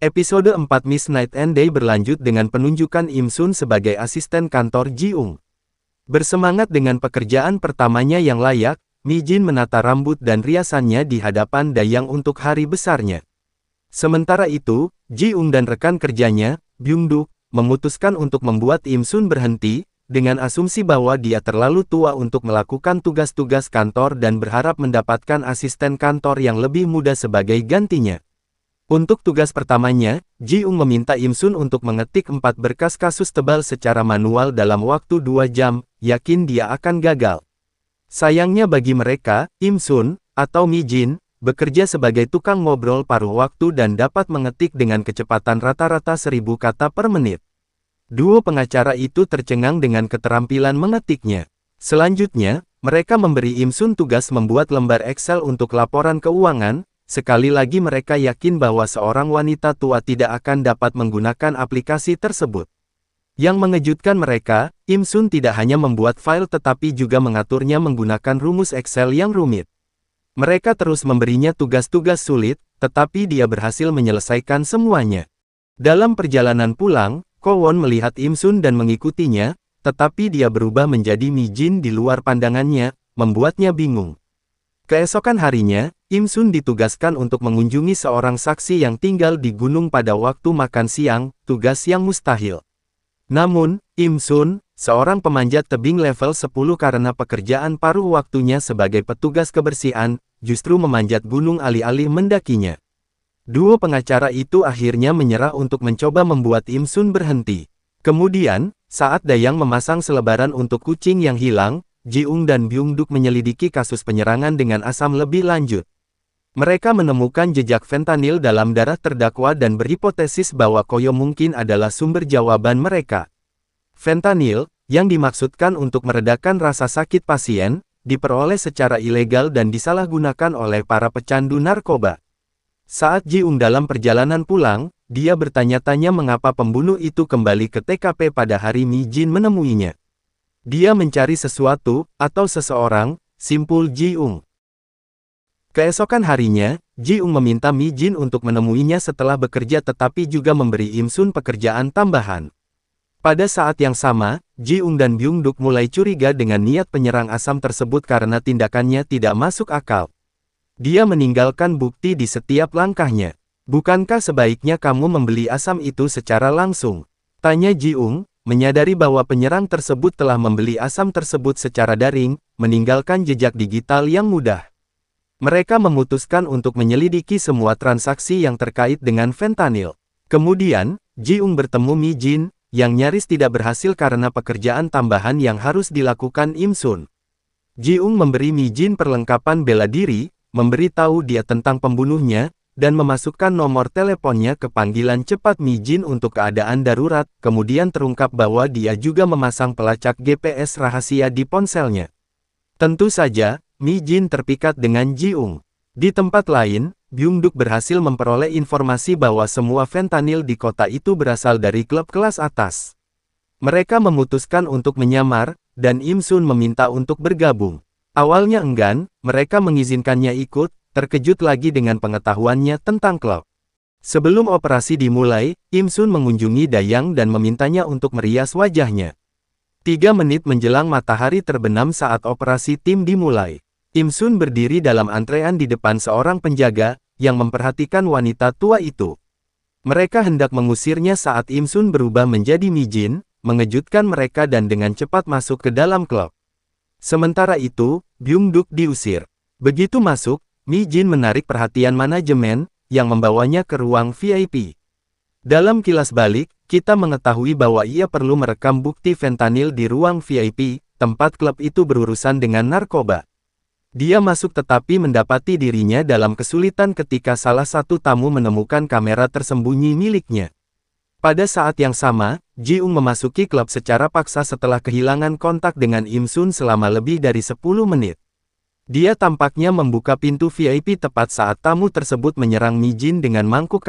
Episode 4 Miss Night and Day berlanjut dengan penunjukan Im Sun sebagai asisten kantor Ji-ung. Bersemangat dengan pekerjaan pertamanya yang layak, Mi Jin menata rambut dan riasannya di hadapan Dayang untuk hari besarnya. Sementara itu, Ji-ung dan rekan kerjanya, Byung-duk, memutuskan untuk membuat Im Sun berhenti, dengan asumsi bahwa dia terlalu tua untuk melakukan tugas-tugas kantor dan berharap mendapatkan asisten kantor yang lebih muda sebagai gantinya. Untuk tugas pertamanya, Ji-ung meminta Im Sun untuk mengetik 4 berkas kasus tebal secara manual dalam waktu 2 jam, yakin dia akan gagal. Sayangnya bagi mereka, Im Sun, atau Mi Jin, bekerja sebagai tukang ngobrol paruh waktu dan dapat mengetik dengan kecepatan rata-rata 1000 kata per menit. Duo pengacara itu tercengang dengan keterampilan mengetiknya. Selanjutnya, mereka memberi Im Sun tugas membuat lembar Excel untuk laporan keuangan. Sekali lagi mereka yakin bahwa seorang wanita tua tidak akan dapat menggunakan aplikasi tersebut. Yang mengejutkan mereka, Im Sun tidak hanya membuat file tetapi juga mengaturnya menggunakan rumus Excel yang rumit. Mereka terus memberinya tugas-tugas sulit, tetapi dia berhasil menyelesaikan semuanya. Dalam perjalanan pulang, Ko Won melihat Im Sun dan mengikutinya, tetapi dia berubah menjadi Mi Jin di luar pandangannya, membuatnya bingung. Keesokan harinya, Im Sun ditugaskan untuk mengunjungi seorang saksi yang tinggal di gunung pada waktu makan siang, tugas yang mustahil. Namun, Im Sun, seorang pemanjat tebing level 10 karena pekerjaan paruh waktunya sebagai petugas kebersihan, justru memanjat gunung alih-alih mendakinya. Duo pengacara itu akhirnya menyerah untuk mencoba membuat Im Sun berhenti. Kemudian, saat Dayang memasang selebaran untuk kucing yang hilang, Ji-ung dan Byung-duk menyelidiki kasus penyerangan dengan asam lebih lanjut. Mereka menemukan jejak fentanyl dalam darah terdakwa dan berhipotesis bahwa koyo mungkin adalah sumber jawaban mereka. Fentanyl, yang dimaksudkan untuk meredakan rasa sakit pasien, diperoleh secara ilegal dan disalahgunakan oleh para pecandu narkoba. Saat Ji-ung dalam perjalanan pulang, dia bertanya-tanya mengapa pembunuh itu kembali ke TKP pada hari Mi Jin menemuinya. Dia mencari sesuatu, atau seseorang, simpul Ji-ung. Keesokan harinya, Ji-ung meminta Mi Jin untuk menemuinya setelah bekerja tetapi juga memberi Im Sun pekerjaan tambahan. Pada saat yang sama, Ji-ung dan Byung-duk mulai curiga dengan niat penyerang asam tersebut karena tindakannya tidak masuk akal. Dia meninggalkan bukti di setiap langkahnya. Bukankah sebaiknya kamu membeli asam itu secara langsung? Tanya Ji-ung. Menyadari bahwa penyerang tersebut telah membeli asam tersebut secara daring, meninggalkan jejak digital yang mudah. Mereka memutuskan untuk menyelidiki semua transaksi yang terkait dengan fentanyl. Kemudian, Ji-ung bertemu Mi Jin, yang nyaris tidak berhasil karena pekerjaan tambahan yang harus dilakukan Im Sun. Ji-ung memberi Mi Jin perlengkapan bela diri, memberitahu dia tentang pembunuhnya, dan memasukkan nomor teleponnya ke panggilan cepat Mi Jin untuk keadaan darurat, kemudian terungkap bahwa dia juga memasang pelacak GPS rahasia di ponselnya. Tentu saja, Mi Jin terpikat dengan Ji-ung. Di tempat lain, Byung-duk berhasil memperoleh informasi bahwa semua fentanyl di kota itu berasal dari klub kelas atas. Mereka memutuskan untuk menyamar, dan Im Sun meminta untuk bergabung. Awalnya enggan, mereka mengizinkannya ikut, terkejut lagi dengan pengetahuannya tentang klub. Sebelum operasi dimulai, Im Sun mengunjungi Dayang dan memintanya untuk merias wajahnya. 3 menit menjelang matahari terbenam saat operasi tim dimulai. Im Sun berdiri dalam antrean di depan seorang penjaga, yang memperhatikan wanita tua itu. Mereka hendak mengusirnya saat Im Sun berubah menjadi Mi Jin, mengejutkan mereka dan dengan cepat masuk ke dalam klub. Sementara itu, Byung-duk diusir. Begitu masuk, Mi Jin menarik perhatian manajemen, yang membawanya ke ruang VIP. Dalam kilas balik, kita mengetahui bahwa ia perlu merekam bukti fentanyl di ruang VIP, tempat klub itu berurusan dengan narkoba. Dia masuk tetapi mendapati dirinya dalam kesulitan ketika salah satu tamu menemukan kamera tersembunyi miliknya. Pada saat yang sama, Ji-ung memasuki klub secara paksa setelah kehilangan kontak dengan Im Sun selama lebih dari 10 menit. Dia tampaknya membuka pintu VIP tepat saat tamu tersebut menyerang Mi Jin dengan mangkuk kaca.